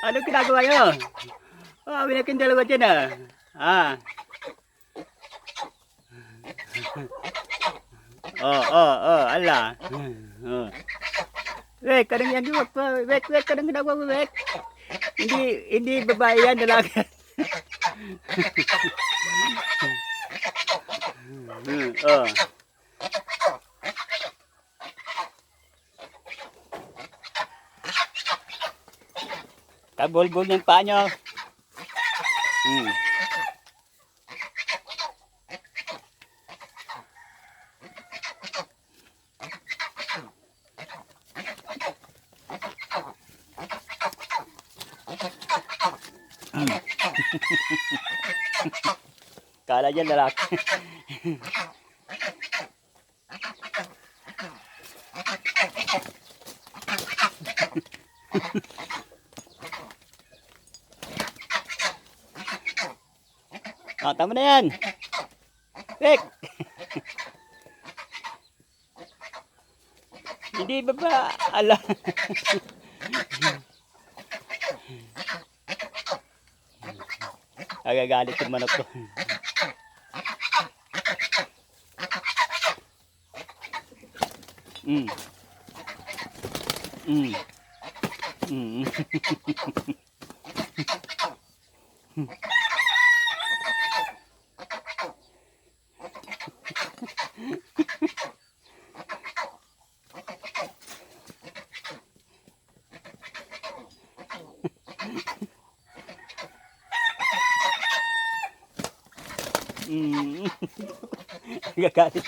Anong ginagawa nyo? Ah, kayong dalawa dyan ah. Ah. Ala. Oh. Wek, anong yan mo? Wek, anong ginagawa mo, Wek? Hindi babae yan, lalaki. Oh. Kabol-bol ng paa nyo. Kala dyan lalaki. Ah, tama na yan. Wek. Hindi baba. Ala. Agagalit yung manok ko. Agagalit.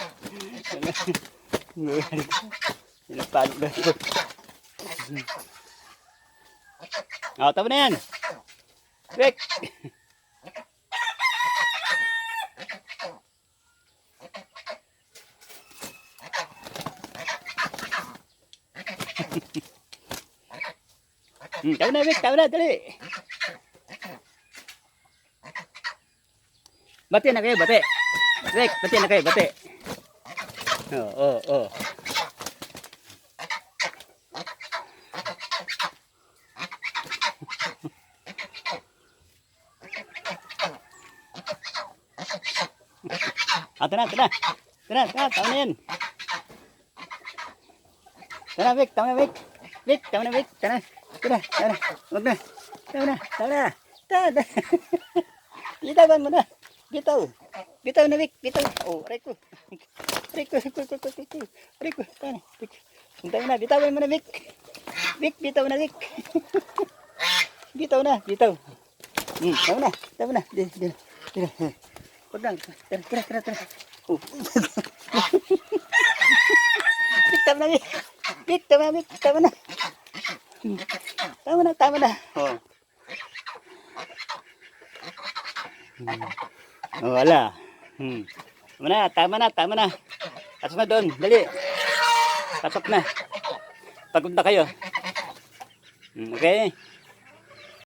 Pinapalo na ito. Tama na yan. Wek. Tama na, Wek. Tama na, dali. Bate na kayo, bate. Wek, bate na kayo, bate. Oh. Tara, tama na yan. Tara, Wek, tama na, Wek. Wek, tama na, Wek. Tara. Huwag na. Tara. Bitawan mo na. Bitaw na, Wek. Bitaw. Oh, aray ko. Tara. Hintayin na, bitawan mo na, Wek. Wek, bitaw na, Wek. Bitaw na. Tama na. Dito. Huwag lang. Tara. Oh. Tama na. Oh. Oh, wala. Tama na. Pasok na doon. Dali. Pasok na. Pagod na kayo. Okay.